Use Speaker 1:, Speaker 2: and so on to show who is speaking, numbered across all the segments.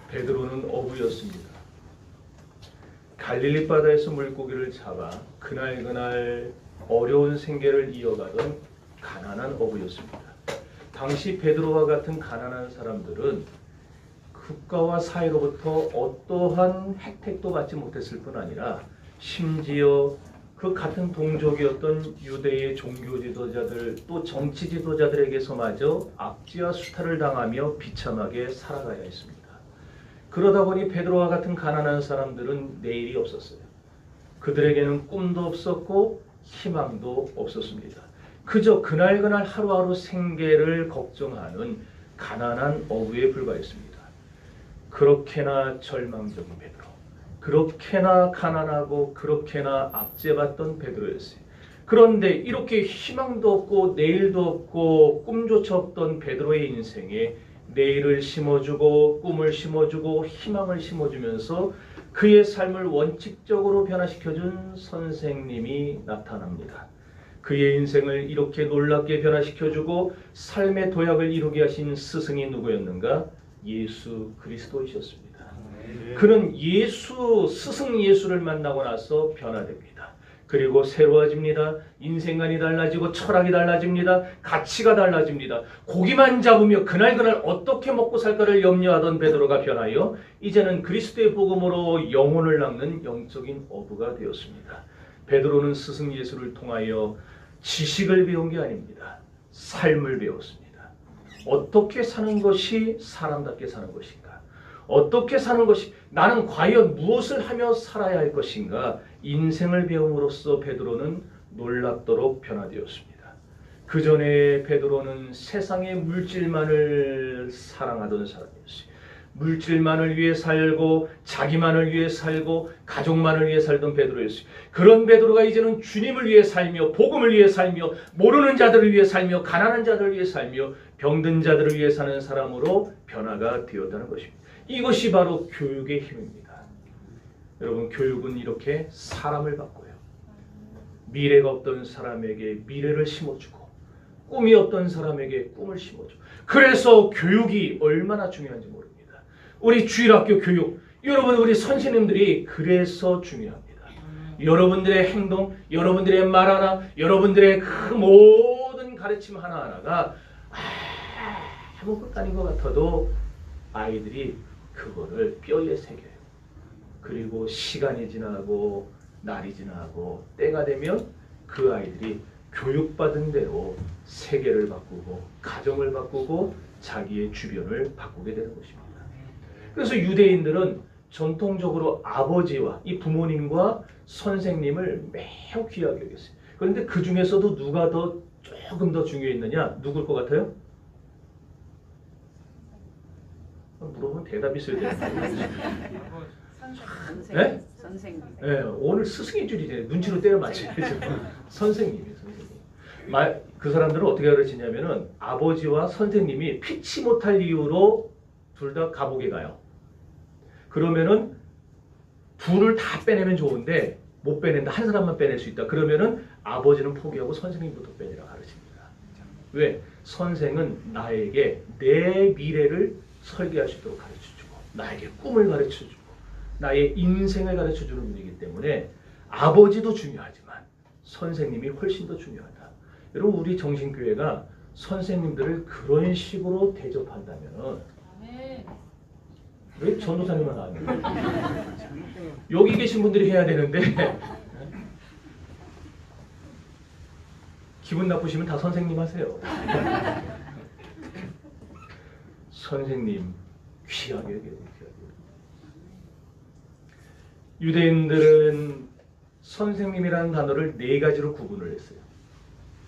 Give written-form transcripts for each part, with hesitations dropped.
Speaker 1: 베드로는 어부였습니다. 갈릴리 바다에서 물고기를 잡아 그날 어려운 생계를 이어가던 가난한 어부였습니다. 당시 베드로와 같은 가난한 사람들은 국가와 사회로부터 어떠한 혜택도 받지 못했을 뿐 아니라 심지어 그 같은 동족이었던 유대의 종교 지도자들 또 정치 지도자들에게서마저 압제와 수탈을 당하며 비참하게 살아가야 했습니다. 그러다 보니 베드로와 같은 가난한 사람들은 내일이 없었어요. 그들에게는 꿈도 없었고 희망도 없었습니다. 그저 그날 하루하루 생계를 걱정하는 가난한 어부에 불과했습니다. 그렇게나 절망적인 베드로, 그렇게나 가난하고 그렇게나 압제받던 베드로였어요. 그런데 이렇게 희망도 없고 내일도 없고 꿈조차 없던 베드로의 인생에 내일을 심어주고 꿈을 심어주고 희망을 심어주면서 그의 삶을 원칙적으로 변화시켜준 선생님이 나타납니다. 그의 인생을 이렇게 놀랍게 변화시켜주고 삶의 도약을 이루게 하신 스승이 누구였는가? 예수 그리스도이셨습니다. 그는 스승 예수를 만나고 나서 변화됩니다. 그리고 새로워집니다. 인생관이 달라지고 철학이 달라집니다. 가치가 달라집니다. 고기만 잡으며 그날 어떻게 먹고 살까를 염려하던 베드로가 변하여 이제는 그리스도의 복음으로 영혼을 낚는 영적인 어부가 되었습니다. 베드로는 스승 예수를 통하여 지식을 배운 게 아닙니다. 삶을 배웠습니다. 어떻게 사는 것이 사람답게 사는 것인가? 어떻게 사는 것이 나는 과연 무엇을 하며 살아야 할 것인가? 인생을 배움으로써 베드로는 놀랍도록 변화되었습니다. 그 전에 베드로는 세상의 물질만을 사랑하던 사람이었어요. 물질만을 위해 살고 자기만을 위해 살고 가족만을 위해 살던 베드로였어요. 그런 베드로가 이제는 주님을 위해 살며 복음을 위해 살며 모르는 자들을 위해 살며 가난한 자들을 위해 살며 병든 자들을 위해 사는 사람으로 변화가 되었다는 것입니다. 이것이 바로 교육의 힘입니다. 여러분, 교육은 이렇게 사람을 바꿔요. 미래가 없던 사람에게 미래를 심어주고 꿈이 없던 사람에게 꿈을 심어줘. 그래서 교육이 얼마나 중요한지 모릅니다. 우리 주일학교 교육, 여러분 우리 선생님들이 그래서 중요합니다. 여러분들의 행동, 여러분들의 말 하나, 여러분들의 그 모든 가르침 하나하나가 아무 것도 아닌 것 같아도 아이들이 그거를 뼈에 새겨요. 그리고 시간이 지나고 날이 지나고 때가 되면 그 아이들이 교육받은 대로 세계를 바꾸고 가정을 바꾸고 자기의 주변을 바꾸게 되는 것입니다. 그래서 유대인들은 전통적으로 아버지와 이 부모님과 선생님을 매우 귀하게 여겼어요. 그런데 그 중에서도 누가 조금 더 중요했느냐? 누굴 것 같아요? 물어보면 대답이 있어야 되는데. 네?
Speaker 2: 선생님.
Speaker 1: 네, 오늘 스승인 줄이지. 눈치로 때려 맞춰야죠. 선생님이에요, 선생님. 그 사람들은 어떻게 가르치냐면은 아버지와 선생님이 피치 못할 이유로 둘 다 감옥에 가요. 그러면은 둘을 다 빼내면 좋은데 못 빼낸다. 한 사람만 빼낼 수 있다. 그러면은 아버지는 포기하고 선생님부터 빼내라 가르칩니다. 왜? 선생은 나에게 내 미래를 설계할 수 있도록 가르쳐주고 나에게 꿈을 가르쳐주고 나의 인생을 가르쳐주는 분이기 때문에 아버지도 중요하지만 선생님이 훨씬 더 중요하다. 여러분, 우리 정신교회가 선생님들을 그런 식으로 대접한다면 왜 전도사님만 나왔냐? 여기 계신 분들이 해야 되는데 기분 나쁘시면 다 선생님 하세요. 선생님 귀하게 여겨야 돼요. 유대인들은 선생님이라는 단어를 네 가지로 구분을 했어요.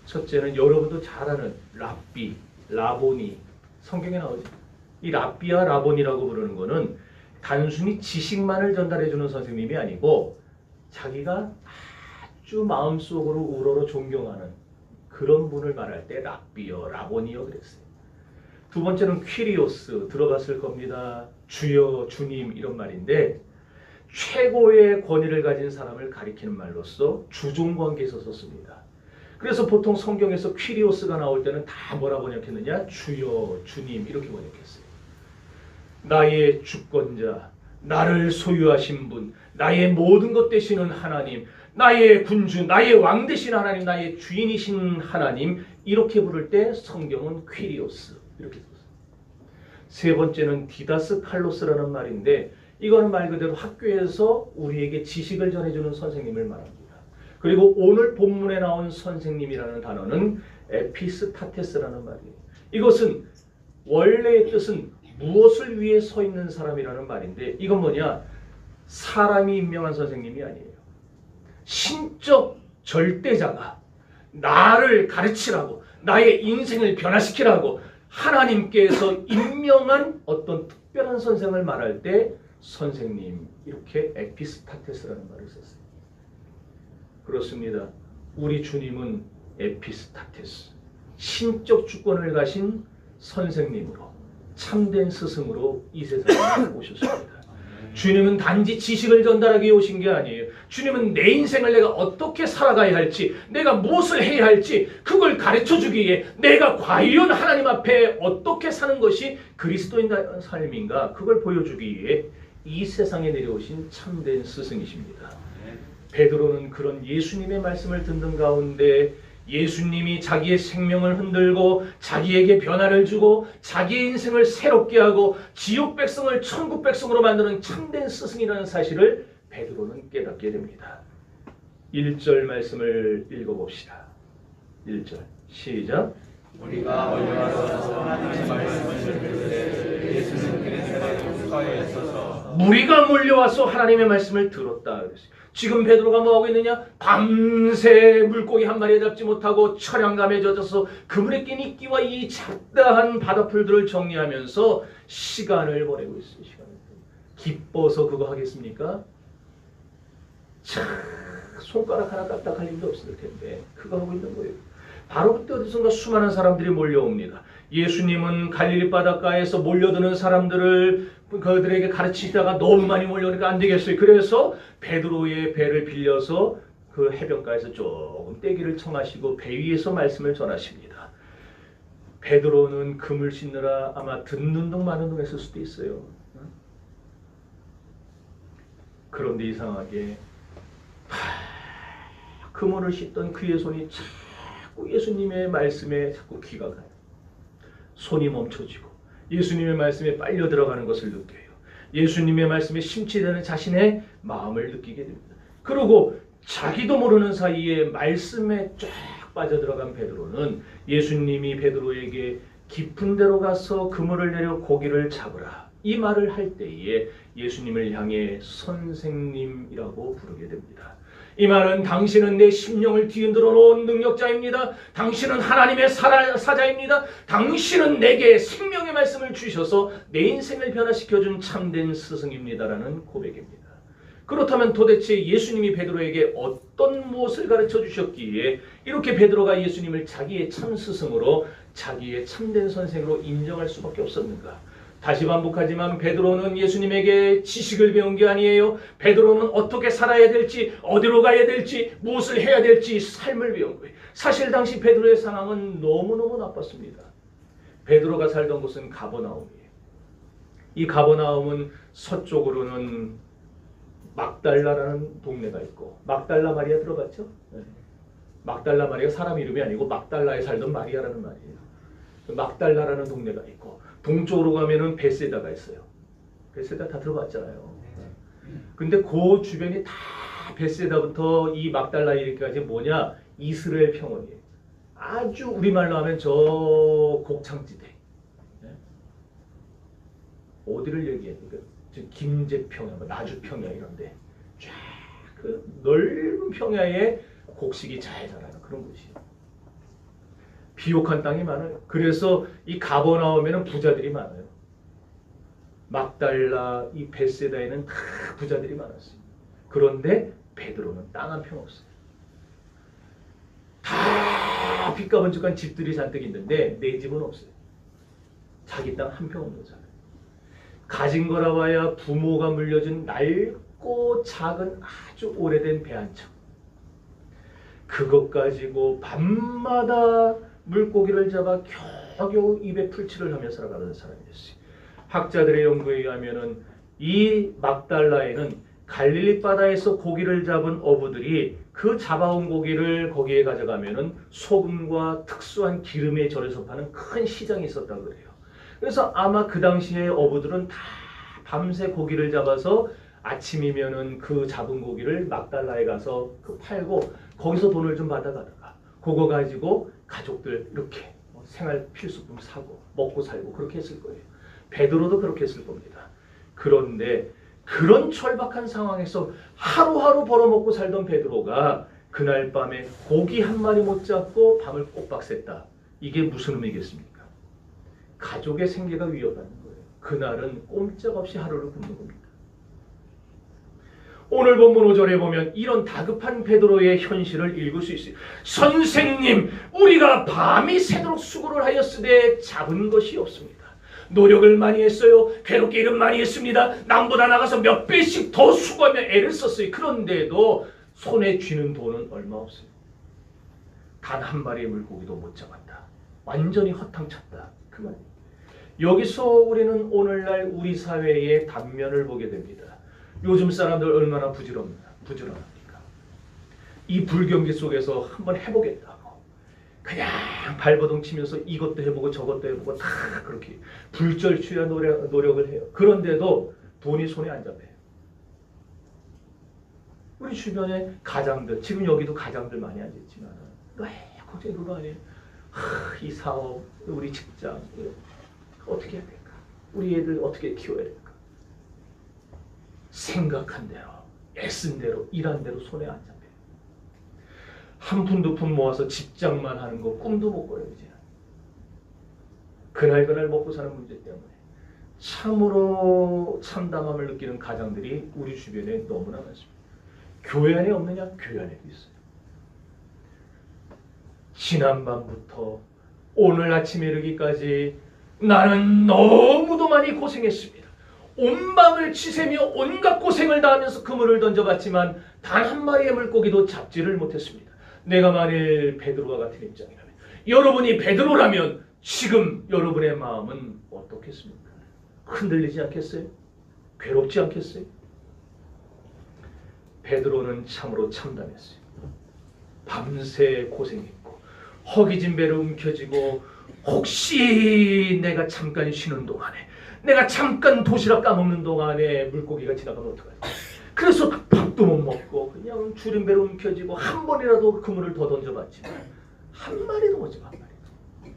Speaker 1: 첫째는 여러분도 잘 아는 랍비, 라보니, 성경에 나오죠. 이 랍비와 라본이라고 부르는 것은 단순히 지식만을 전달해주는 선생님이 아니고 자기가 아주 마음속으로 우러러 존경하는 그런 분을 말할 때 랍비여, 라본이여 그랬어요. 두 번째는 퀴리오스, 들어봤을 겁니다. 주여, 주님 이런 말인데 최고의 권위를 가진 사람을 가리키는 말로서 주종관계에서 썼습니다. 그래서 보통 성경에서 퀴리오스가 나올 때는 다 뭐라 번역했느냐? 주여, 주님 이렇게 번역했어요. 나의 주권자, 나를 소유하신 분, 나의 모든 것 되시는 하나님, 나의 군주, 나의 왕 되신 하나님, 나의 주인이신 하나님, 이렇게 부를 때 성경은 퀴리오스 이렇게 썼어요. 세 번째는 디다스 칼로스라는 말인데, 이거는 말 그대로 학교에서 우리에게 지식을 전해주는 선생님을 말합니다. 그리고 오늘 본문에 나온 선생님이라는 단어는 에피스타테스라는 말이에요. 이것은 원래의 뜻은 무엇을 위해 서 있는 사람이라는 말인데, 이건 뭐냐? 사람이 임명한 선생님이 아니에요. 신적 절대자가 나를 가르치라고, 나의 인생을 변화시키라고 하나님께서 임명한 어떤 특별한 선생을 말할 때 선생님, 이렇게 에피스타테스라는 말을 썼어요. 그렇습니다. 우리 주님은 에피스타테스, 신적 주권을 가신 선생님으로, 참된 스승으로 이 세상에 오셨습니다. 주님은 단지 지식을 전달하기 위해 오신 게 아니에요. 주님은 내 인생을 내가 어떻게 살아가야 할지, 내가 무엇을 해야 할지 그걸 가르쳐주기 위해, 내가 과연 하나님 앞에 어떻게 사는 것이 그리스도인 삶인가, 그걸 보여주기 위해 이 세상에 내려오신 참된 스승이십니다. 베드로는 그런 예수님의 말씀을 듣는 가운데 예수님이 자기의 생명을 흔들고 자기에게 변화를 주고 자기의 인생을 새롭게 하고 지옥 백성을 천국 백성으로 만드는 참된 스승이라는 사실을 베드로는 깨닫게 됩니다. 1절 말씀을 읽어봅시다. 1절 시작.
Speaker 2: 우리가 몰려와서 하나님의 말씀을 들으되 예수는 그리스도의 국가에 있어서,
Speaker 1: 무리가 몰려와서 하나님의 말씀을 들었다. 지금 베드로가 뭐하고 있느냐? 밤새 물고기 한 마리 잡지 못하고 철양감에 젖어서 그물에 낀 이끼와 이 잡다한 바다풀들을 정리하면서 시간을 보내고 있어요. 기뻐서 그거 하겠습니까? 참, 손가락 하나 까딱할 일도 없을 텐데 그거 하고 있는 거예요. 바로 그때 어디선가 수많은 사람들이 몰려옵니다. 예수님은 갈릴리 바닷가에서 몰려드는 사람들을 그들에게 가르치다가 너무 많이 몰려오니까 안 되겠어요. 그래서 베드로의 배를 빌려서 그 해변가에서 조금 떼기를 청하시고 배 위에서 말씀을 전하십니다. 베드로는 그물 씻느라 아마 듣는 둥 마는 둥 했을 수도 있어요. 그런데 이상하게 그물을 씻던 그의 손이 자꾸 예수님의 말씀에 자꾸 귀가 가요. 손이 멈춰지고 예수님의 말씀에 빨려 들어가는 것을 느껴요. 예수님의 말씀에 심취되는 자신의 마음을 느끼게 됩니다. 그리고 자기도 모르는 사이에 말씀에 쫙 빠져들어간 베드로는 예수님이 베드로에게 깊은 데로 가서 그물을 내려 고기를 잡으라, 이 말을 할 때에 예수님을 향해 선생님이라고 부르게 됩니다. 이 말은 당신은 내 심령을 뒤흔들어 놓은 능력자입니다. 당신은 하나님의 사자입니다. 당신은 내게 생명의 말씀을 주셔서 내 인생을 변화시켜준 참된 스승입니다라는 고백입니다. 그렇다면 도대체 예수님이 베드로에게 어떤 무엇을 가르쳐 주셨기에 이렇게 베드로가 예수님을 자기의 참 스승으로, 자기의 참된 선생으로 인정할 수밖에 없었는가? 다시 반복하지만 베드로는 예수님에게 지식을 배운 게 아니에요. 베드로는 어떻게 살아야 될지, 어디로 가야 될지, 무엇을 해야 될지 삶을 배운 거예요. 사실 당시 베드로의 상황은 너무너무 나빴습니다. 베드로가 살던 곳은 가버나움이에요. 이 가버나움은 서쪽으로는 막달라라는 동네가 있고, 막달라 마리아 들어봤죠? 네. 막달라 마리아 사람 이름이 아니고 막달라에 살던 마리아라는 말이에요. 막달라라는 동네가 있고, 동쪽으로 가면은 베세다가 있어요. 베세다 다 들어봤잖아요. 근데 그 주변이 다 베세다부터 이 막달라 이르기까지 뭐냐? 이스라엘 평원이에요. 아주 우리말로 하면 저 곡창지대. 어디를 얘기해요? 김제평야, 나주평야 이런데 쫙 그 넓은 평야에 곡식이 잘 자라는 그런 곳이에요. 비옥한 땅이 많아요. 그래서 이 가버나움에는 부자들이 많아요. 막달라, 이 베세다에는 다 부자들이 많았어요. 그런데 베드로는 땅 한 평 없어요. 다 빚가번쩍한 집들이 잔뜩 있는데 내 집은 없어요. 자기 땅 한 평 없는 사람. 가진 거라 봐야 부모가 물려준 낡고 작은 아주 오래된 배 한 척. 그것 가지고 밤마다 물고기를 잡아 겨우겨우 입에 풀칠을 하며 살아가는 사람이었어요. 학자들의 연구에 의하면은 이 막달라에는 갈릴리 바다에서 고기를 잡은 어부들이 그 잡아온 고기를 거기에 가져가면은 소금과 특수한 기름에 절여서 파는 큰 시장이 있었다고 그래요. 그래서 아마 그 당시에 어부들은 다 밤새 고기를 잡아서 아침이면은 그 잡은 고기를 막달라에 가서 팔고 거기서 돈을 좀 받아가다가 그거 가지고 가족들 이렇게 생활 필수품 사고 먹고 살고 그렇게 했을 거예요. 베드로도 그렇게 했을 겁니다. 그런데 그런 절박한 상황에서 하루하루 벌어먹고 살던 베드로가 그날 밤에 고기 한 마리 못 잡고 밤을 꼬박 샜다. 이게 무슨 의미겠습니까? 가족의 생계가 위협받는 거예요. 그날은 꼼짝없이 하루를 굶는 겁니다. 오늘 본문 5절에 보면 이런 다급한 베드로의 현실을 읽을 수 있어요. 선생님, 우리가 밤이 새도록 수고를 하였으되 잡은 것이 없습니다. 노력을 많이 했어요. 괴롭게 일은 많이 했습니다. 남보다 나가서 몇 배씩 더 수고하며 애를 썼어요. 그런데도 손에 쥐는 돈은 얼마 없어요. 단 한 마리의 물고기도 못 잡았다. 완전히 허탕쳤다. 그 말이에요. 여기서 우리는 오늘날 우리 사회의 단면을 보게 됩니다. 요즘 사람들 얼마나 부지런합니까? 이 불경기 속에서 한번 해보겠다고 그냥 발버둥 치면서 이것도 해보고 저것도 해보고 다 그렇게 불철주야 노력을 해요. 그런데도 돈이 손에 안 잡혀요. 우리 주변에 가장들, 지금 여기도 가장들 많이 앉아있지만 왜 걱정이 그거 아니에요? 이 사업, 우리 직장 어떻게 해야 될까? 우리 애들 어떻게 키워야 될까? 생각한 대로, 애쓴 대로, 일한 대로 손에 안 잡혀요. 한 푼 두 푼 모아서 집장만 하는 거 꿈도 못 꿔요. 이제 그날 먹고 사는 문제 때문에 참으로 참담함을 느끼는 가장들이 우리 주변에 너무나 많습니다. 교회 안에 없느냐? 교회 안에도 있어요. 지난밤부터 오늘 아침에 이르기까지 나는 너무도 많이 고생했습니다. 온 밤을 치새며 온갖 고생을 다하면서 그물을 던져봤지만 단 한 마리의 물고기도 잡지를 못했습니다. 내가 만일 베드로와 같은 입장이라면, 여러분이 베드로라면 지금 여러분의 마음은 어떻겠습니까? 흔들리지 않겠어요? 괴롭지 않겠어요? 베드로는 참으로 참담했어요. 밤새 고생했고 허기진 배로 움켜쥐고 혹시 내가 잠깐 쉬는 동안에, 내가 잠깐 도시락 까먹는 동안에 물고기가 지나가면 어떡하지? 그래서 밥도 못 먹고 그냥 줄인 배로 움켜쥐고 한 번이라도 그물을 더 던져봤지만 한 마리도 못 잡아. 한 마리도.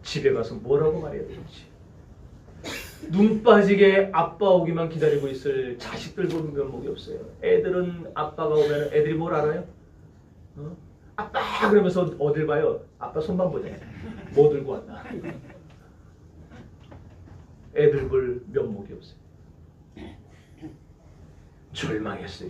Speaker 1: 집에 가서 뭐라고 말해야 되는지. 눈 빠지게 아빠 오기만 기다리고 있을 자식들 보는 면목이 없어요. 애들은 아빠가 오면 애들이 뭘 알아요? 아빠 그러면서 어딜 봐요? 아빠 손만 보자. 뭐 들고 왔나? 애들 볼 면목이 없어요. 절망했어요.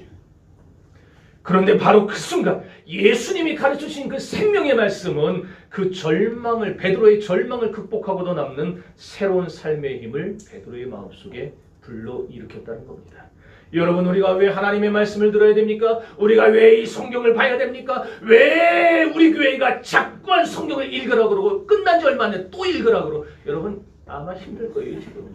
Speaker 1: 그런데 바로 그 순간 예수님이 가르쳐주신 그 생명의 말씀은 그 절망을, 베드로의 절망을 극복하고도 남는 새로운 삶의 힘을 베드로의 마음속에 불러일으켰다는 겁니다. 여러분, 우리가 왜 하나님의 말씀을 들어야 됩니까? 우리가 왜 이 성경을 봐야 됩니까? 왜 우리 교회가 자꾸만 성경을 읽으라 그러고 끝난 지 얼마 안 됐다 또 읽으라 그러고. 여러분 아마 힘들 거예요 지금.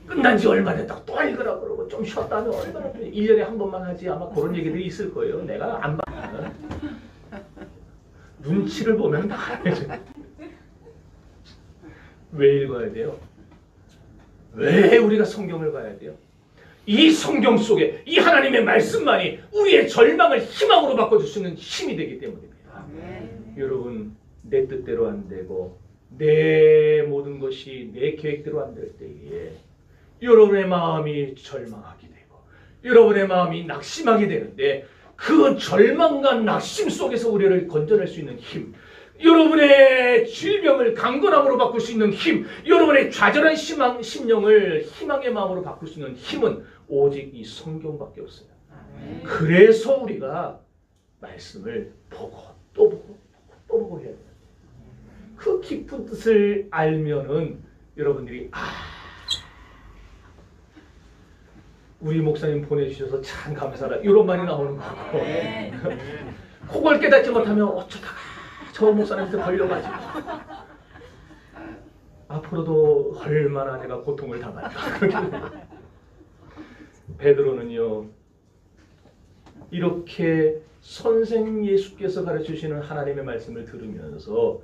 Speaker 1: 끝난 지 얼마 됐다 또 읽으라 그러고 좀 쉬었다 하면 얼마나 1년에 한 번만 하지. 아마 그런 얘기들이 있을 거예요. 내가 안 봐. 눈치를 보면 다 알죠. 왜 읽어야 돼요? 왜 우리가 성경을 봐야 돼요? 이 성경 속에 이 하나님의 말씀만이 우리의 절망을 희망으로 바꿔줄 수 있는 힘이 되기 때문입니다. 여러분, 내 뜻대로 안 되고 내 모든 것이 내 계획대로 안 될 때에 여러분의 마음이 절망하게 되고 여러분의 마음이 낙심하게 되는데, 그 절망과 낙심 속에서 우리를 건져낼 수 있는 힘, 여러분의 질병을 강건함으로 바꿀 수 있는 힘, 여러분의 좌절한 심령을 희망의 마음으로 바꿀 수 있는 힘은 오직 이 성경밖에 없어요. 그래서 우리가 말씀을 보고 또 보고 또 보고 해야 돼요. 그 깊은 뜻을 알면은 여러분들이 우리 목사님 보내주셔서 참 감사하다 이런 말이 나오는 거고, 그걸 깨닫지 못하면 어쩌다가 저 목사님한테 걸려가지고 앞으로도 얼마나 내가 고통을 당할까. 베드로는요, 이렇게 선생 예수께서 가르쳐주시는 하나님의 말씀을 들으면서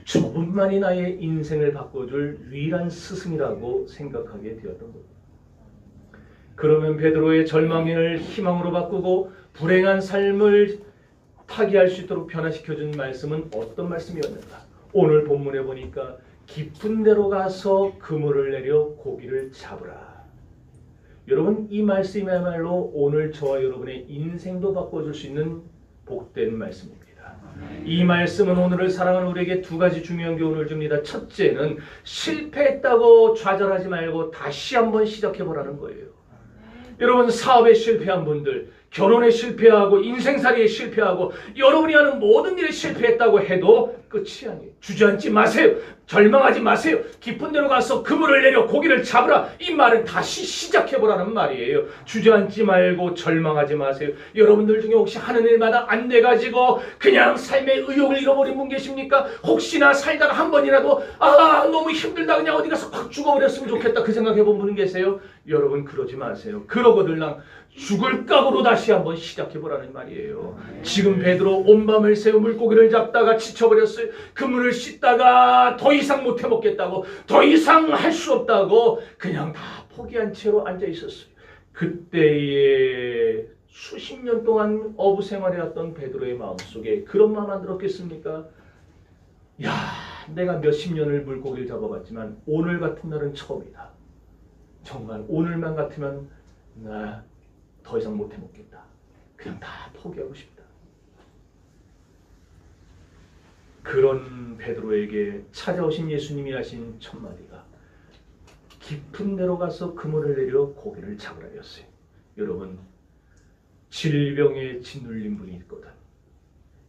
Speaker 1: 저분만이 나의 인생을 바꿔줄 유일한 스승이라고 생각하게 되었던 겁니다. 그러면 베드로의 절망을 희망으로 바꾸고 불행한 삶을 타개할 수 있도록 변화시켜준 말씀은 어떤 말씀이었는가? 오늘 본문에 보니까 깊은 데로 가서 그물을 내려 고기를 잡으라. 여러분, 이 말씀이야말로 오늘 저와 여러분의 인생도 바꿔줄 수 있는 복된 말씀입니다. 이 말씀은 오늘을 사랑하는 우리에게 두 가지 중요한 교훈을 줍니다. 첫째는 실패했다고 좌절하지 말고 다시 한번 시작해보라는 거예요. 여러분, 사업에 실패한 분들, 결혼에 실패하고 인생살이에 실패하고 여러분이 하는 모든 일에 실패했다고 해도 끝이 아니에요. 주저앉지 마세요. 절망하지 마세요. 깊은 데로 가서 그물을 내려 고기를 잡으라. 이 말은 다시 시작해보라는 말이에요. 주저앉지 말고 절망하지 마세요. 여러분들 중에 혹시 하는 일마다 안 돼가지고 그냥 삶의 의욕을 잃어버린 분 계십니까? 혹시나 살다가 한 번이라도 너무 힘들다 그냥 어디 가서 확 죽어버렸으면 좋겠다 그 생각해본 분 계세요? 여러분, 그러지 마세요. 그러고들랑 죽을 각오로 다시 한번 시작해보라는 말이에요. 지금 베드로 온 밤을 새우 물고기를 잡다가 지쳐버렸어요. 그물을 씻다가 더 이상 못 해먹겠다고, 더 이상 할 수 없다고 그냥 다 포기한 채로 앉아있었어요. 그때에 수십 년 동안 어부 생활해왔던 베드로의 마음속에 그런 마음 안 들었겠습니까? 야, 내가 몇십 년을 물고기를 잡아봤지만 오늘 같은 날은 처음이다. 정말 오늘만 같으면 나 더 이상 못 해먹겠다. 그냥 다 포기하고 싶다. 그런 베드로에게 찾아오신 예수님이 하신 첫 마디가 깊은 데로 가서 그물을 내려 고기를 잡으라였어요. 여러분, 질병에 짓눌린 분이 있거든.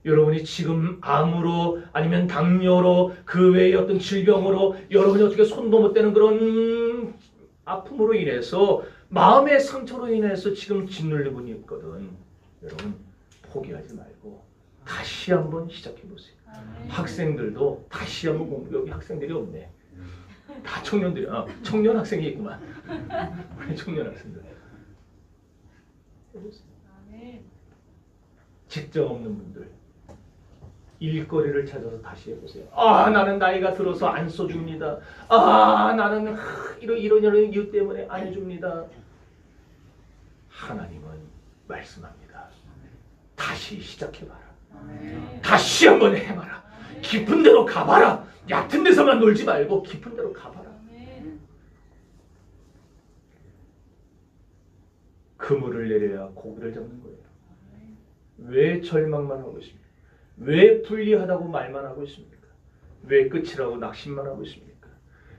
Speaker 1: 여러분이 지금 암으로 아니면 당뇨로 그 외의 어떤 질병으로 여러분이 어떻게 손도 못 대는 그런 아픔으로 인해서 마음의 상처로 인해서 지금 짓눌린 분이 있거든. 여러분, 포기하지 말고 다시 한번 시작해보세요. 학생들도 다시 한번 공부. 여기 학생들이 없네. 다 청년들이. 청년 학생이 있구만. 우리 청년 학생들. 해보세요. 직장 없는 분들 일거리를 찾아서 다시 해보세요. 나는 나이가 들어서 안 써줍니다. 나는 이런 이유 때문에 안 해줍니다. 하나님은 말씀합니다. 다시 시작해봐라. 다시 한번 해봐라. 깊은 데로 가봐라. 얕은 데서만 놀지 말고 깊은 데로 가봐라. 그물을 내려야 고기를 잡는 거예요. 왜 절망만 하고 있습니까? 왜 불리하다고 말만 하고 있습니까? 왜 끝이라고 낙심만 하고 있습니까?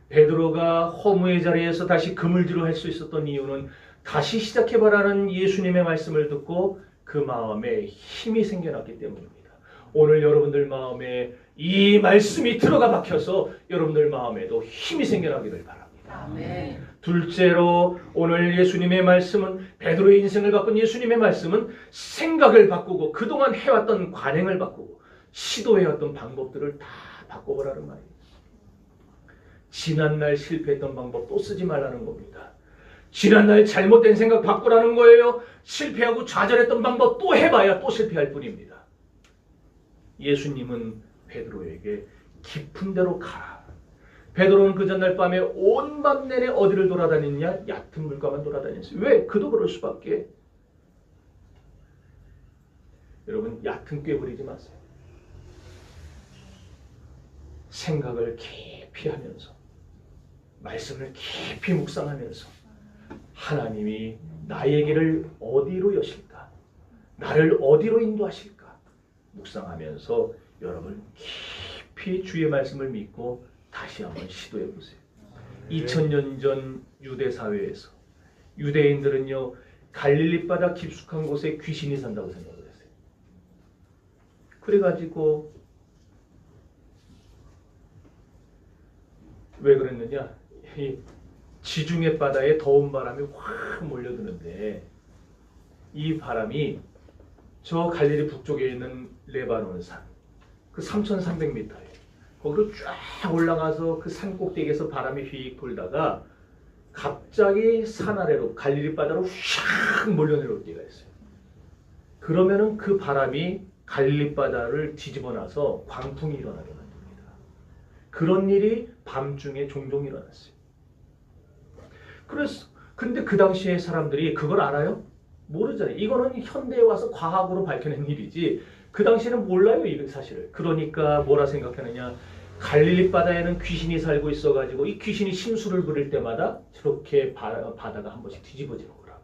Speaker 1: 베드로가 허무의 자리에서 다시 그물질을 할 수 있었던 이유는 다시 시작해봐라는 예수님의 말씀을 듣고 그 마음에 힘이 생겨났기 때문입니다. 오늘 여러분들 마음에 이 말씀이 들어가 박혀서 여러분들 마음에도 힘이 생겨나기를 바랍니다.
Speaker 3: 아멘.
Speaker 1: 둘째로 오늘 예수님의 말씀은, 베드로의 인생을 바꾼 예수님의 말씀은 생각을 바꾸고 그동안 해왔던 관행을 바꾸고 시도해왔던 방법들을 다 바꿔보라는 말이에요. 지난날 실패했던 방법 또 쓰지 말라는 겁니다. 지난날 잘못된 생각 바꾸라는 거예요. 실패하고 좌절했던 방법 또 해봐야 또 실패할 뿐입니다. 예수님은 베드로에게 깊은 데로 가라. 베드로는 그 전날 밤에 온 밤 내내 어디를 돌아다녔냐? 얕은 물가만 돌아다녔어요. 왜? 그도 그럴 수밖에. 여러분, 얕은 꾀 부리지 마세요. 생각을 깊이 하면서, 말씀을 깊이 묵상하면서 하나님이 나의 길을 어디로 여실까? 나를 어디로 인도하실까? 묵상하면서 여러분 깊이 주의 말씀을 믿고 다시 한번 시도해 보세요. 2000년 전 유대 사회에서 유대인들은요, 갈릴리 바다 깊숙한 곳에 귀신이 산다고 생각을 했어요. 그래가지고 왜 그랬느냐? 이 지중해 바다에 더운 바람이 확 몰려드는데 이 바람이 저 갈릴리 북쪽에 있는 레바논 산, 그 3,300m예요. 거기로 쫙 올라가서 그 산 꼭대기에서 바람이 휙 불다가 갑자기 산 아래로 갈릴리 바다로 휙 몰려내려올 때가 있어요. 그러면은 그 바람이 갈릴리 바다를 뒤집어놔서 광풍이 일어나게 만듭니다. 그런 일이 밤중에 종종 일어났어요. 그래서 근데 그 당시에 사람들이 그걸 알아요? 모르잖아요. 이거는 현대에 와서 과학으로 밝혀낸 일이지 그 당시에는 몰라요, 이 사실을. 그러니까 뭐라 생각하느냐? 갈릴리 바다에는 귀신이 살고 있어가지고 이 귀신이 심수를 부릴 때마다 저렇게 바다가 한 번씩 뒤집어지는 거라고.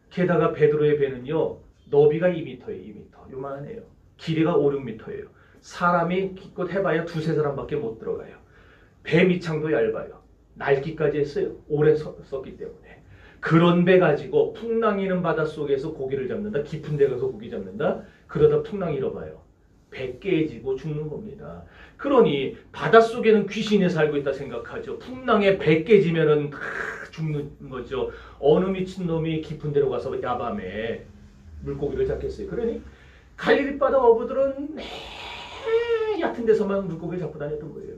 Speaker 1: 게다가 베드로의 배는요, 너비가 2m예요, 2m. 요만해요. 길이가 5, 6m예요. 사람이 기껏 해봐야 두세 사람밖에 못 들어가요. 배 밑창도 얇아요. 낡기까지 했어요. 오래 썼기 때문에. 그런 배 가지고 풍랑이는 바닷속에서 고기를 잡는다. 깊은 데 가서 고기 잡는다. 그러다 풍랑이 일어봐요. 배 깨지고 죽는 겁니다. 그러니 바닷속에는 귀신이 살고 있다 생각하죠. 풍랑에 배 깨지면은 죽는 거죠. 어느 미친놈이 깊은 데로 가서 야밤에 물고기를 잡겠어요. 그러니 갈릴리 바다 어부들은 얕은 데서만 물고기를 잡고 다녔던 거예요.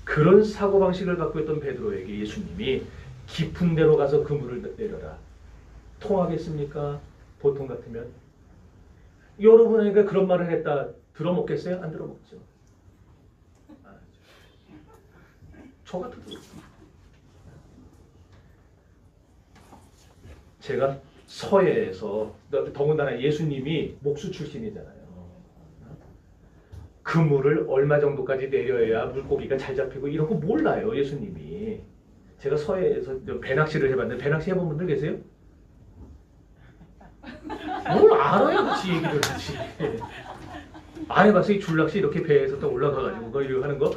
Speaker 1: 그런 사고방식을 갖고 있던 베드로에게 예수님이 깊은 데로 가서 그물을 내려라. 통하겠습니까? 보통 같으면. 여러분에게 그런 말을 했다. 들어먹겠어요? 안 들어먹죠. 저 같아도 제가 서해에서 더군다나 예수님이 목수 출신이잖아요. 그물을 얼마 정도까지 내려야 물고기가 잘 잡히고 이런 거 몰라요, 예수님이. 제가 서해에서 배낚시를 해봤는데 배낚시 해본 분들 계세요? 뭘 알아야 같이 얘기를 하지. 안 해봤어요? 이 줄낚시 이렇게 배에서 딱 올라가가지고 그거 이렇게 하는 거.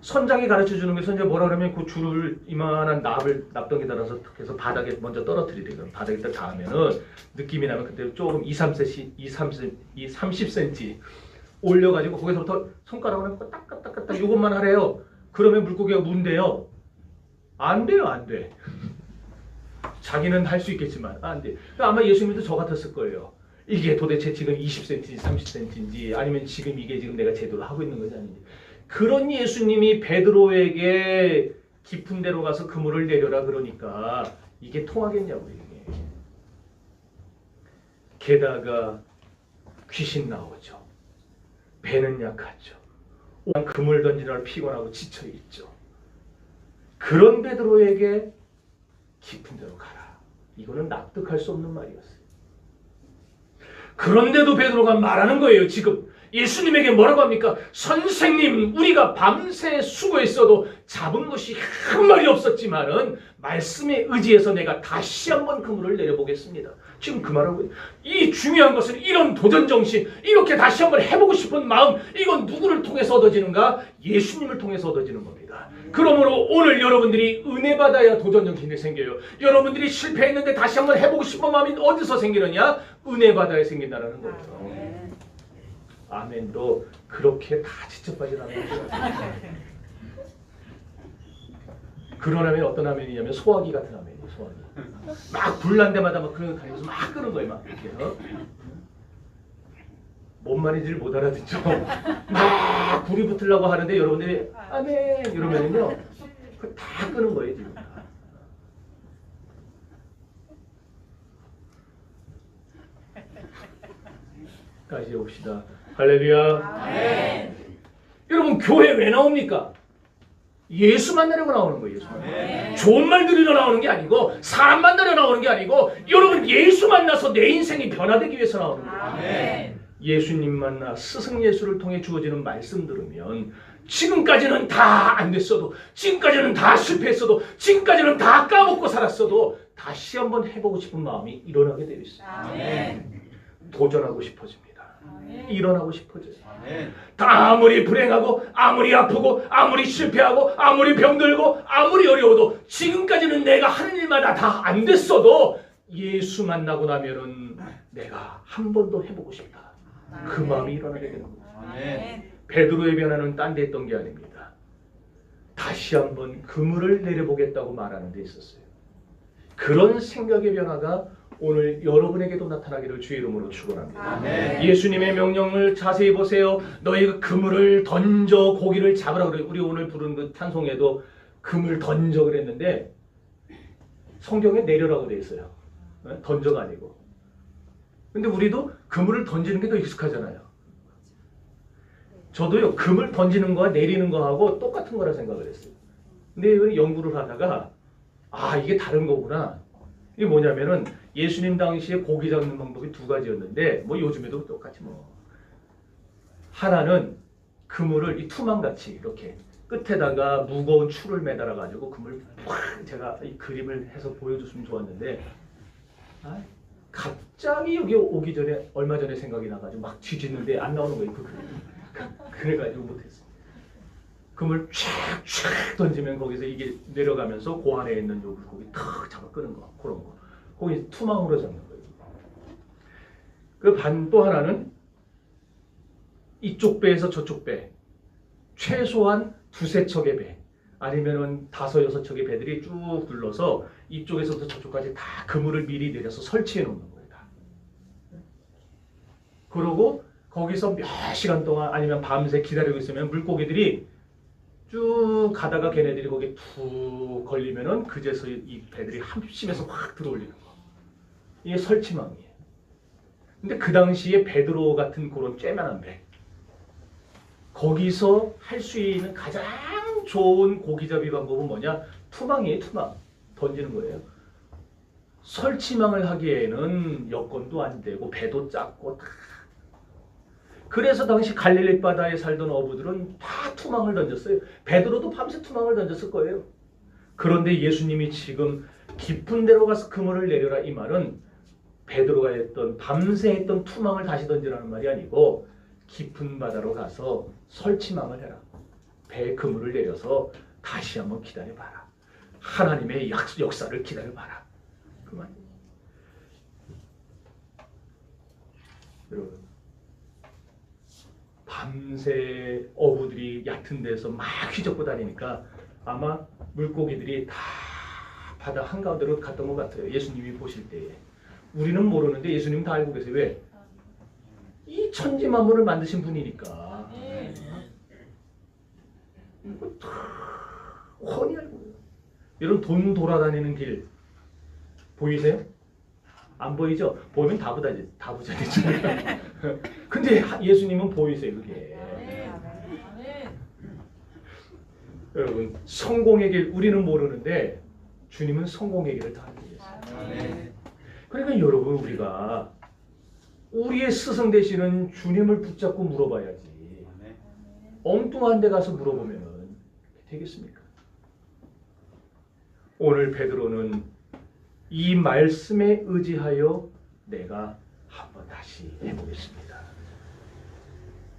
Speaker 1: 선장이 가르쳐주는 게 선장 뭐라 그러면 그 줄을 이만한 납덩이 달아서 해서 바닥에 먼저 떨어뜨리래. 그럼 바닥에 딱 닿으면은 느낌이 나면 그때 조금 30cm 올려가지고 거기서부터 손가락으로 딱딱딱딱 이것만 하래요. 그러면 물고기가 문대요. 안 돼요, 안 돼. 자기는 할 수 있겠지만 안 돼. 아마 예수님도 저 같았을 거예요. 이게 도대체 지금 20cm인지 30cm인지 아니면 지금 이게 지금 내가 제대로 하고 있는 것이 아닌지. 그런 예수님이 베드로에게 깊은 데로 가서 그물을 내려라 그러니까 이게 통하겠냐고 이게. 게다가 귀신 나오죠. 배는 약하죠. 그물 던지느라 피곤하고 지쳐있죠. 그런 베드로에게 깊은 데로 가라. 이거는 납득할 수 없는 말이었어요. 그런데도 베드로가 말하는 거예요. 지금 예수님에게 뭐라고 합니까? 선생님, 우리가 밤새 수고했어도 잡은 것이 한 마리 없었지만은 말씀에 의지해서 내가 다시 한번 그물을 내려보겠습니다. 지금 그 말하고 이 중요한 것은 이런 도전정신, 이렇게 다시 한번 해보고 싶은 마음, 이건 누구를 통해서 얻어지는가? 예수님을 통해서 얻어지는 겁니다. 그러므로 오늘 여러분들이 은혜 받아야 도전정신이 생겨요. 여러분들이 실패했는데 다시 한번 해보고 싶은 마음이 어디서 생기느냐? 은혜 받아야 생긴다는 거예요. 아멘도 그렇게 다 지쳐빠진 아멘이죠. 그런 아멘이 어떤 아멘이냐면 소화기 같은 아멘이에요. 소화기. 막 불난 데마다 막 그런 가리면서 막 끄는 거예요. 막 이렇게. 뭔 말인지를 못 알아듣죠. 막 불이 붙으려고 하는데 여러분들이 아멘 이러면은요 다 끄는 거예요 지금. 다시 봅시다. 할렐루야. 아멘. 여러분 교회 왜 나옵니까? 예수 만나려고 나오는 거예요. 예수 만나려고. 좋은 말 들으러 나오는 게 아니고 사람 만나러 나오는 게 아니고 여러분 예수 만나서 내 인생이 변화되기 위해서 나오는 거예요. 아멘. 예수님 만나 스승 예수를 통해 주어지는 말씀 들으면 지금까지는 다 안 됐어도 지금까지는 다 실패했어도 지금까지는 다 까먹고 살았어도 다시 한번 해보고 싶은 마음이 일어나게 되어 있어요. 아멘. 도전하고 싶어집니다. 일어나고 싶어져요. 다 아무리 불행하고 아무리 아프고 아무리 실패하고 아무리 병들고 아무리 어려워도 지금까지는 내가 하는 일마다 다 안 됐어도 예수 만나고 나면은 내가 한 번 더 해보고 싶다. 그 마음이 일어나게 되는 거예요. 베드로의 변화는 딴 데 했던 게 아닙니다. 다시 한번 그물을 내려보겠다고 말하는 데 있었어요. 그런 생각의 변화가 오늘 여러분에게도 나타나기를 주의 이름으로 축원합니다.
Speaker 2: 아멘.
Speaker 1: 예수님의 명령을 자세히 보세요. 너희가 그물을 던져 고기를 잡으라 그래요. 우리 오늘 부른 그 찬송에도 그물 던져 그랬는데 성경에 내려라고 돼 있어요. 던져가 아니고. 근데 우리도 그물을 던지는 게 더 익숙하잖아요. 저도요, 그물 던지는 거와 내리는 거하고 똑같은 거라 생각을 했어요. 근데 이걸 연구를 하다가 이게 다른 거구나. 이게 뭐냐면은 예수님 당시에 고기 잡는 방법이 두 가지였는데 뭐 요즘에도 똑같이 뭐 하나는 그물을 이 투망같이 이렇게 끝에다가 무거운 줄을 매달아 가지고 그물 팍 제가 이 그림을 해서 보여줬으면 좋았는데 갑자기 여기 오기 전에 얼마 전에 생각이 나가지고 막 뒤집는데 안 나오는 거예요 그 그림. 그래가지고 못했어. 그물 촥촥 던지면 거기서 이게 내려가면서 그 안에 있는 요 고기 탁 잡아 끄는 거 그런 거. 거기 투망으로 잡는 거예요. 그 반 또 하나는 이쪽 배에서 저쪽 배 최소한 두세 척의 배 아니면은 다섯 여섯 척의 배들이 쭉 둘러서 이쪽에서부터 저쪽까지 다 그물을 미리 내려서 설치해 놓는 거예요. 다. 그러고 거기서 몇 시간 동안 아니면 밤새 기다리고 있으면 물고기들이 쭉 가다가 걔네들이 거기에 툭 걸리면은 그제서 이 배들이 한심해서 확 들어올리는 거. 이게 설치망이에요. 근데 그 당시에 베드로 같은 그런 쬐만한 배 거기서 할 수 있는 가장 좋은 고기잡이 방법은 뭐냐? 투망이에요. 투망. 던지는 거예요. 설치망을 하기에는 여건도 안 되고 배도 작고 다. 그래서 당시 갈릴리 바다에 살던 어부들은 다 투망을 던졌어요. 베드로도 밤새 투망을 던졌을 거예요. 그런데 예수님이 지금 깊은 데로 가서 그물을 내려라 이 말은 베드로가 했던 밤새 했던 투망을 다시 던지라는 말이 아니고 깊은 바다로 가서 설치망을 해라. 배에 그물을 내려서 다시 한번 기다려봐라. 하나님의 역사를 기다려봐라. 그 말이에요. 여러분 밤새 어부들이 얕은 데서 막 휘젓고 다니니까 아마 물고기들이 다 바다 한가운데로 갔던 것 같아요. 예수님이 보실 때에. 우리는 모르는데 예수님은 다 알고 계세요. 왜? 이 천지 만물을 만드신 분이니까. 이거 다 훤히 알고 있어요. 여러분 돈 돌아다니는 길 보이세요? 안 보이죠? 보면 다 부자겠죠. 근데 예수님은 보이세요, 그게. 여러분 성공의 길 우리는 모르는데 주님은 성공의 길을 다 알고 계세요. 그러니까 여러분 우리가 우리의 스승 되시는 주님을 붙잡고 물어봐야지. 엉뚱한 데 가서 물어보면 되겠습니까? 오늘 베드로는 이 말씀에 의지하여 내가 한번 다시 해보겠습니다.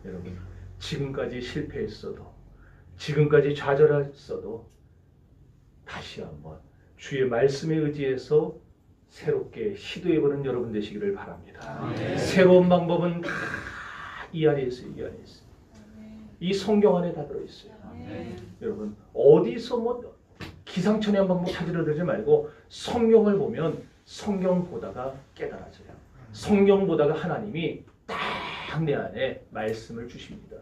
Speaker 1: 여러분 지금까지 실패했어도 지금까지 좌절했어도 다시 한번 주의 말씀에 의지해서 새롭게 시도해보는 여러분 되시기를 바랍니다. 새로운 방법은 다 이 안에 있어요. 이 안에 있어요. 이 성경 안에 다 들어있어요. 여러분 어디서 뭐 기상천외한 방법 찾으려 들지 말고 성경을 보면 성경 보다가 깨달아져요. 성경 보다가 하나님이 딱 내 안에 말씀을 주십니다.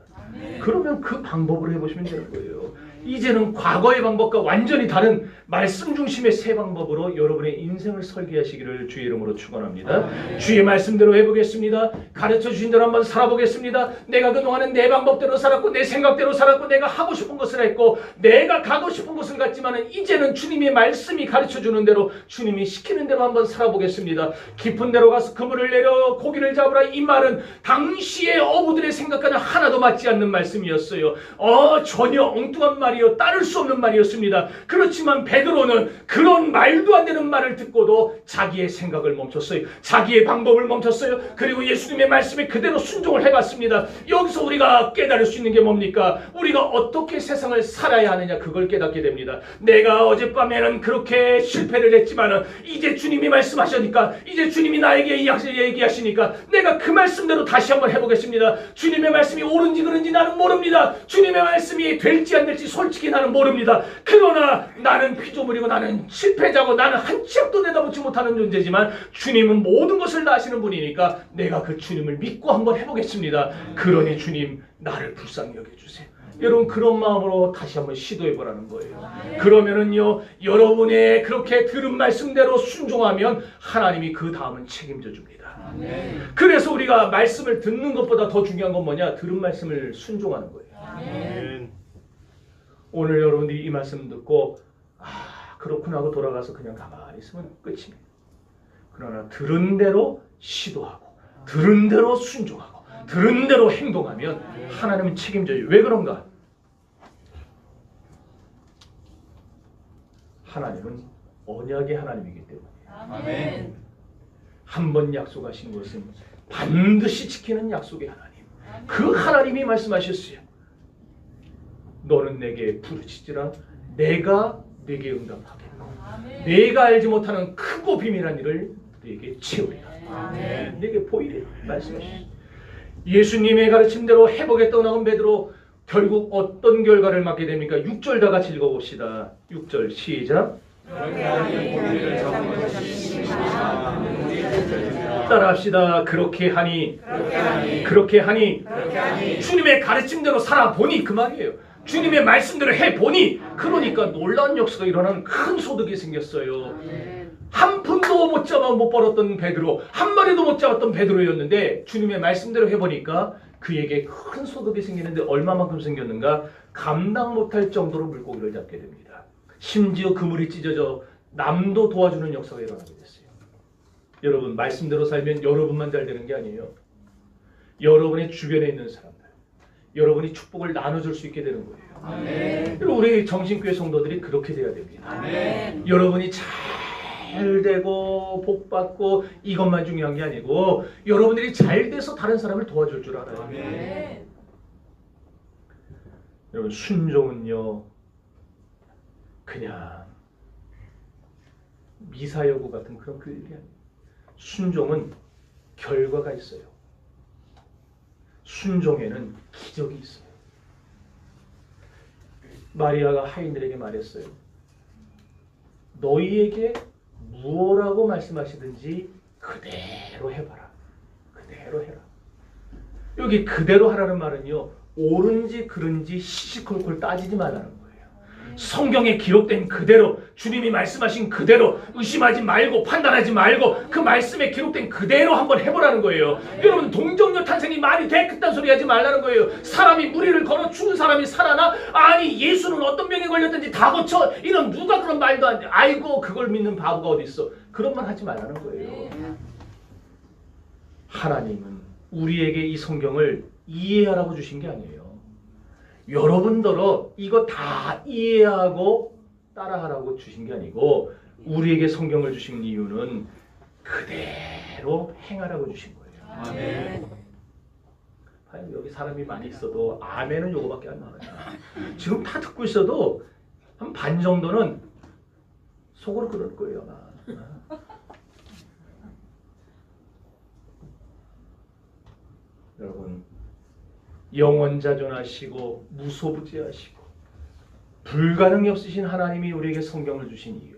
Speaker 1: 그러면 그 방법으로 해보시면 되는 거예요. 이제는 과거의 방법과 완전히 다른 말씀 중심의 새 방법으로 여러분의 인생을 설계하시기를 주의 이름으로 축원합니다. 주의 말씀대로 해보겠습니다. 가르쳐 주신 대로 한번 살아보겠습니다. 내가 그동안은 내 방법대로 살았고 내 생각대로 살았고 내가 하고 싶은 것을 했고 내가 가고 싶은 곳을 갔지만 이제는 주님의 말씀이 가르쳐 주는 대로 주님이 시키는 대로 한번 살아보겠습니다. 깊은 데로 가서 그물을 내려 고기를 잡으라 이 말은 당시의 어부들의 생각과는 하나도 맞지 않는 말씀이었어요. 전혀 엉뚱한 말이요 따를 수 없는 말이었습니다. 그렇지만 베드로는 그런 말도 안 되는 말을 듣고도 자기의 생각을 멈췄어요. 자기의 방법을 멈췄어요. 그리고 예수님의 말씀에 그대로 순종을 해갔습니다. 여기서 우리가 깨달을 수 있는 게 뭡니까? 우리가 어떻게 세상을 살아야 하느냐 그걸 깨닫게 됩니다. 내가 어젯밤에는 그렇게 실패를 했지만 이제 주님이 말씀하시니까 이제 주님이 나에게 얘기하시니까 내가 그 말씀대로 다시 한번 한번 해보겠습니다. 주님의 말씀이 옳은지 그른지 나는 모릅니다. 주님의 말씀이 될지 안 될지 솔직히 나는 모릅니다. 그러나 나는 피조물이고 나는 실패자고 나는 한 치 앞도 내다보지 못하는 존재지만 주님은 모든 것을 다 아시는 분이니까 내가 그 주님을 믿고 한번 해보겠습니다. 그러니 주님 나를 불쌍히 여겨주세요. 여러분 그런 마음으로 다시 한번 시도해보라는 거예요. 그러면은요 여러분의 그렇게 들은 말씀대로 순종하면 하나님이 그 다음은 책임져 줍니다. 그래서 우리가 말씀을 듣는 것보다 더 중요한 건 뭐냐? 들은 말씀을 순종하는 거예요. 오늘 여러분들이 이 말씀 듣고 그렇구나 하고 돌아가서 그냥 가만히 있으면 끝입니다. 그러나 들은 대로 시도하고 들은 대로 순종하고 들은 대로 행동하면 하나님은 책임져요. 왜 그런가? 하나님은 언약의 하나님이기 때문에 한 번 약속하신 것은 반드시 지키는 약속의 하나님. 그 하나님이 말씀하셨어요. 너는 내게 부르짖으라 내가 내게 응답하겠고 내가 알지 못하는 크고 비밀한 일을 내게 채우리라. 내게 보이리라 말씀하셨어요. 예수님의 가르침대로 해보겠다고 나온 베드로 결국 어떤 결과를 맞게 됩니까? 6절 다 같이 읽어봅시다. 6절 시작. 따라합시다. 그렇게 하니 주님의 가르침대로 살아보니 그 말이에요. 주님의 말씀대로 해보니 그러니까 놀라운 역사가 일어나는 큰 소득이 생겼어요. 한 푼도 못 벌었던 베드로, 한 마리도 못 잡았던 베드로였는데 주님의 말씀대로 해보니까 그에게 큰 소득이 생기는데 얼마만큼 생겼는가? 감당 못할 정도로 물고기를 잡게 됩니다. 심지어 그물이 찢어져 남도 도와주는 역사가 일어나게 됐어요. 여러분 말씀대로 살면 여러분만 잘 되는 게 아니에요. 여러분의 주변에 있는 사람들, 여러분이 축복을 나눠줄 수 있게 되는 거예요. 그리고 우리 정신교회 성도들이 그렇게 돼야 됩니다. 여러분이 잘 되고 복 받고 이것만 중요한 게 아니고 여러분들이 잘 돼서 다른 사람을 도와줄 줄 알아요. 여러분 순종은요 그냥 미사여구 같은 그런 그 일이 아니에요. 순종은 결과가 있어요. 순종에는 기적이 있어요. 마리아가 하인들에게 말했어요. 너희에게 무엇라고 말씀하시든지 그대로 해봐라. 그대로 해라. 여기 그대로 하라는 말은요. 옳은지 그른지 시시콜콜 따지지 말라는 거예요. 성경에 기록된 그대로 주님이 말씀하신 그대로 의심하지 말고 판단하지 말고 그 말씀에 기록된 그대로 한번 해보라는 거예요. 여러분 동정녀 탄생이 말이 돼? 그딴 소리 하지 말라는 거예요. 사람이 무리를 걸어 죽은 사람이 살아나? 아니 예수는 어떤 병에 걸렸든지 다 고쳐. 이런 누가 그런 말도 안 돼. 아이고 그걸 믿는 바보가 어디 있어. 그런 말 하지 말라는 거예요. 하나님은 우리에게 이 성경을 이해하라고 주신 게 아니에요. 여러분들어 이거 다 이해하고 따라하라고 주신 게 아니고 우리에게 성경을 주신 이유는 그대로 행하라고 주신 거예요. 아멘. 여기 사람이 많이 있어도 아멘은 요거밖에 안 나와요. 지금 다 듣고 있어도 한 반 정도는 속으로 그럴 거예요. 여러분 영원자존하시고 무소부지하시고 불가능이 없으신 하나님이 우리에게 성경을 주신 이유,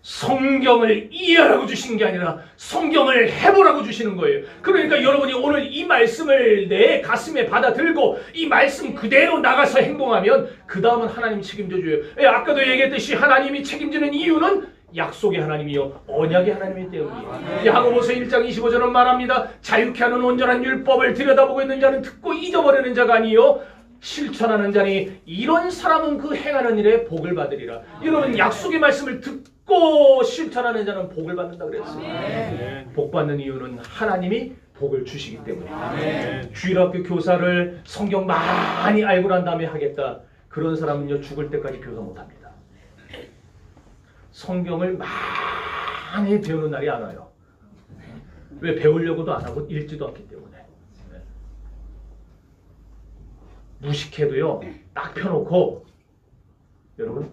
Speaker 1: 성경을 이해하라고 주신 게 아니라 성경을 해보라고 주시는 거예요. 그러니까 여러분이 오늘 이 말씀을 내 가슴에 받아들고 이 말씀 그대로 나가서 행동하면 그 다음은 하나님이 책임져 줘요. 아까도 얘기했듯이 하나님이 책임지는 이유는 약속의 하나님이요 언약의 하나님이기 때문이에요. 야고보서 1장 25절은 말합니다. 자유케 하는 온전한 율법을 들여다보고 있는 자는 듣고 잊어버리는 자가 아니요 실천하는 자니 이런 사람은 그 행하는 일에 복을 받으리라. 여러분 약속의 말씀을 듣고 실천하는 자는 복을 받는다 그랬어요. 복 받는 이유는 하나님이 복을 주시기 때문에. 주일학교 교사를 성경 많이 알고 난 다음에 하겠다. 그런 사람은요 죽을 때까지 교사 못합니다. 성경을 많이 배우는 날이 안 와요. 왜? 배우려고도 안 하고 읽지도 않기 때문에. 무식해도요 딱 펴놓고 여러분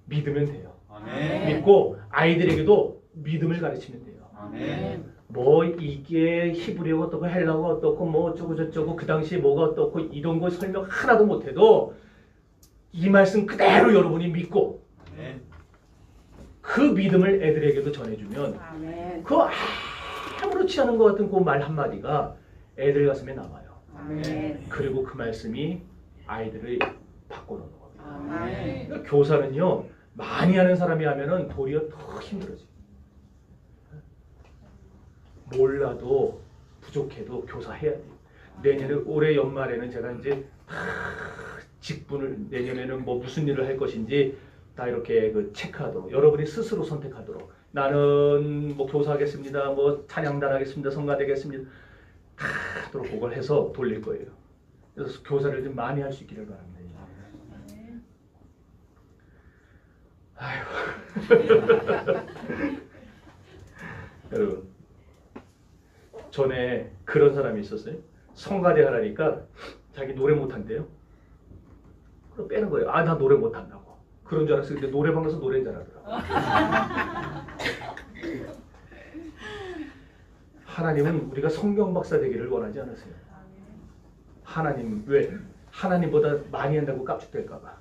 Speaker 1: 믿으면 돼요. 아멘. 믿고 아이들에게도 믿음을 가르치면 돼요. 아멘. 뭐 이게 히브리어가 어떻고 헬라어가 어떻고 뭐 어쩌고 저쩌고 그 당시에 뭐가 어떻고 이런 거 설명 하나도 못해도 이 말씀 그대로 여러분이 믿고
Speaker 2: 아멘.
Speaker 1: 그 믿음을 애들에게도 전해주면
Speaker 3: 아멘.
Speaker 1: 그 아무렇지 않은 것 같은 그 말 한마디가 애들 가슴에 남아요.
Speaker 3: 아멘.
Speaker 1: 그리고 그 말씀이 아이들을 바꿔놓는 겁니다.
Speaker 3: 아멘.
Speaker 1: 그러니까 교사는요 많이 하는 사람이 하면은 도리어 더 힘들어져요. 몰라도 부족해도 교사해야 돼요. 내년에 올해 연말에는 제가 이제 직분을 내년에는 뭐 무슨 일을 할 것인지 다 이렇게 그 체크하도록 여러분이 스스로 선택하도록 나는 뭐 교사하겠습니다, 뭐 찬양단 하겠습니다, 성가되겠습니다 다 하도록 그걸 해서 돌릴 거예요. 그래서 교사를 좀 많이 할 수 있기를 바랍니다. 아유. 여러분 전에 그런 사람이 있었어요. 성가대 하라니까 자기 노래 못한대요. 그럼 빼는 거예요. 아, 나 노래 못한다고. 그런 줄 알았어요. 근데 노래방 가서 노래 잘하더라고. 하나님은 우리가 성경 박사 되기를 원하지 않으세요. 하나님 왜? 하나님보다 많이 한다고 깝죽될까 봐.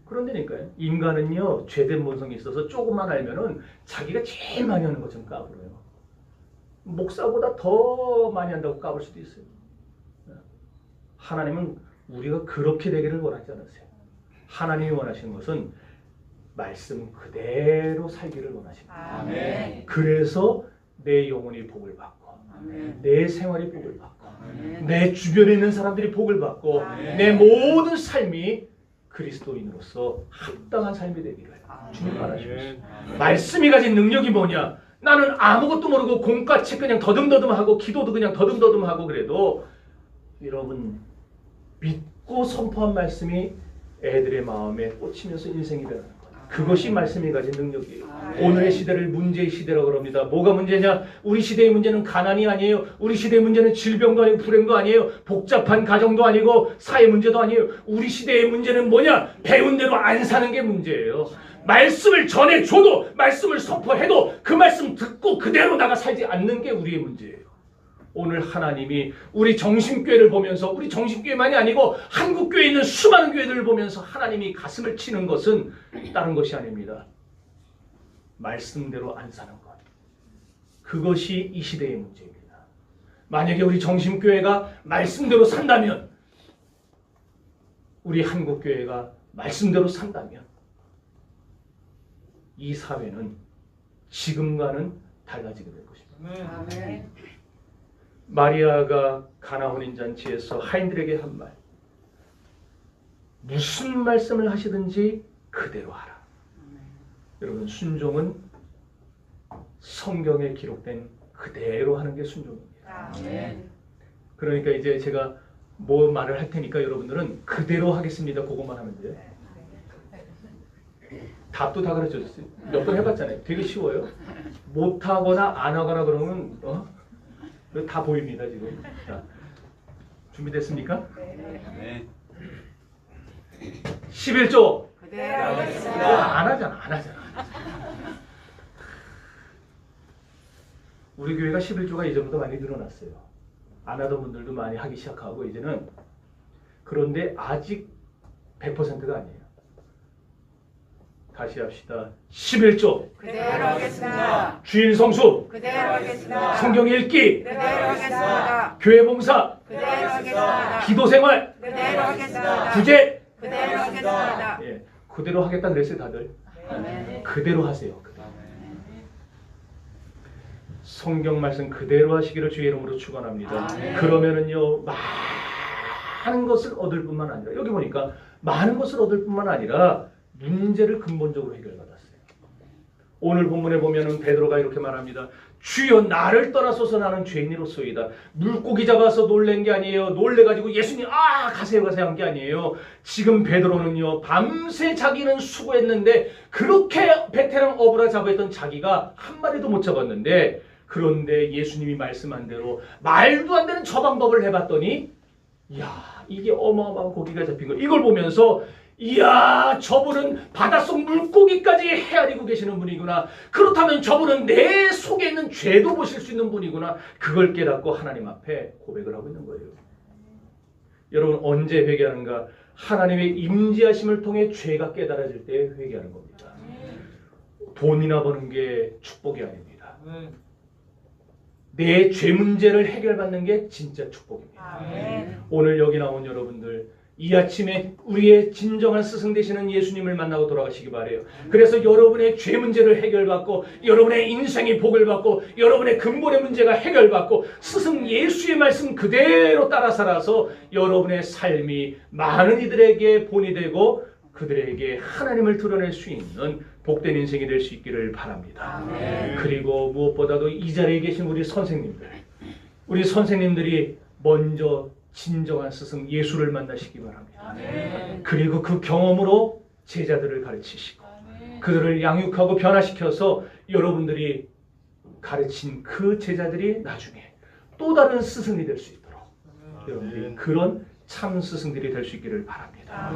Speaker 1: 그런데니까요. 인간은요 죄된 본성이 있어서 조금만 알면은 자기가 제일 많이 하는 것처럼 까불어요. 목사보다 더 많이 한다고 까불 수도 있어요. 하나님은 우리가 그렇게 되기를 원하지 않으세요. 하나님이 원하시는 것은 말씀 그대로 살기를 원하십니다.
Speaker 3: 아멘.
Speaker 1: 그래서 내 영혼이 복을 받고
Speaker 3: 아멘.
Speaker 1: 내 생활이 복을 받고
Speaker 3: 아멘.
Speaker 1: 내 주변에 있는 사람들이 복을 받고
Speaker 3: 아멘.
Speaker 1: 내 모든 삶이 그리스도인으로서 합당한 삶이 되기를 주님 바라십니다. 말씀이 가진 능력이 뭐냐? 나는 아무것도 모르고 공과책 그냥 더듬더듬하고 기도도 그냥 더듬더듬하고 그래도 여러분 믿고 선포한 말씀이 애들의 마음에 꽂히면서 인생이 되는 거예요. 그것이 말씀이 가진 능력이에요. 오늘의 시대를 문제의 시대라고 합니다. 뭐가 문제냐? 우리 시대의 문제는 가난이 아니에요. 우리 시대의 문제는 질병도 아니고 불행도 아니에요. 복잡한 가정도 아니고 사회 문제도 아니에요. 우리 시대의 문제는 뭐냐? 배운 대로 안 사는 게 문제예요. 말씀을 전해줘도 말씀을 선포해도 그 말씀 듣고 그대로 나가 살지 않는 게 우리의 문제예요. 오늘 하나님이 우리 정신교회를 보면서 우리 정신교회만이 아니고 한국교회에 있는 수많은 교회들을 보면서 하나님이 가슴을 치는 것은 다른 것이 아닙니다. 말씀대로 안 사는 것. 그것이 이 시대의 문제입니다. 만약에 우리 정신교회가 말씀대로 산다면 우리 한국교회가 말씀대로 산다면 이 사회는 지금과는 달라지게 될 것입니다.
Speaker 3: 아멘.
Speaker 1: 마리아가 가나 혼인잔치에서 하인들에게 한 말. 무슨 말씀을 하시든지 그대로 하라. 여러분 순종은 성경에 기록된 그대로 하는 게 순종입니다.
Speaker 3: 아멘.
Speaker 1: 그러니까 이제 제가 뭐 말을 할 테니까 여러분들은 그대로 하겠습니다. 그것만 하면 돼요. 답도 다 가르쳐줬어요. 몇 번 해봤잖아요. 되게 쉬워요. 못하거나 안 하거나 그러면 다 보입니다 지금. 자, 준비됐습니까?
Speaker 2: 네.
Speaker 1: 11조.
Speaker 3: 그대로 하겠습니다.
Speaker 1: 안 하잖아. 우리 교회가 11조가 이전보다 많이 늘어났어요. 안 하던 분들도 많이 하기 시작하고 이제는. 그런데 아직 100%가 아니에요. 다시 합시다. 11조.
Speaker 3: 그대로 하겠습니다.
Speaker 1: 주일 성수.
Speaker 3: 그대로 하겠습니다.
Speaker 1: 성경 읽기.
Speaker 3: 그대로 하겠습니다.
Speaker 1: 교회 봉사.
Speaker 3: 그대로 하겠습니다.
Speaker 1: 기도 생활.
Speaker 3: 그대로 하겠습니다.
Speaker 1: 구제.
Speaker 3: 그대로 하겠습니다.
Speaker 1: 예, 그대로 하겠다 그랬어요 다들.
Speaker 3: 아멘.
Speaker 1: 그대로 하세요. 그대로. 성경 말씀 그대로 하시기를 주의 이름으로 축원합니다.
Speaker 3: 아멘.
Speaker 1: 그러면은요 많은 것을 얻을 뿐만 아니라 여기 보니까 많은 것을 얻을 뿐만 아니라 문제를 근본적으로 해결받았어요. 오늘 본문에 보면은 베드로가 이렇게 말합니다. 주여 나를 떠나소서 나는 죄인이로소이다. 물고기 잡아서 놀란 게 아니에요. 놀래가지고 예수님 가세요 한 게 아니에요. 지금 베드로는요 밤새 자기는 수고했는데 그렇게 베테랑 어부라 잡아했던 자기가 한 마리도 못 잡았는데 그런데 예수님이 말씀한 대로 말도 안 되는 저 방법을 해봤더니 이야 이게 어마어마한 고기가 잡힌 거. 이걸 보면서 이야, 저분은 바닷속 물고기까지 헤아리고 계시는 분이구나. 그렇다면 저분은 내 속에 있는 죄도 보실 수 있는 분이구나. 그걸 깨닫고 하나님 앞에 고백을 하고 있는 거예요. 여러분, 언제 회개하는가? 하나님의 임재하심을 통해 죄가 깨달아질 때 회개하는 겁니다. 돈이나 버는 게 축복이 아닙니다. 내 죄 문제를 해결받는 게 진짜 축복입니다. 오늘 여기 나온 여러분들, 이 아침에 우리의 진정한 스승 되시는 예수님을 만나고 돌아가시기 바라요. 그래서 여러분의 죄 문제를 해결받고, 여러분의 인생이 복을 받고, 여러분의 근본의 문제가 해결받고, 스승 예수의 말씀 그대로 따라 살아서 여러분의 삶이 많은 이들에게 본이 되고 그들에게 하나님을 드러낼 수 있는 복된 인생이 될 수 있기를 바랍니다. 그리고 무엇보다도 이 자리에 계신 우리 선생님들이 먼저 진정한 스승 예수를 만나시기 바랍니다. 그리고 그 경험으로 제자들을 가르치시고 그들을 양육하고 변화시켜서 여러분들이 가르친 그 제자들이 나중에 또 다른 스승이 될 수 있도록 여러분들이 그런 참 스승들이 될 수 있기를 바랍니다.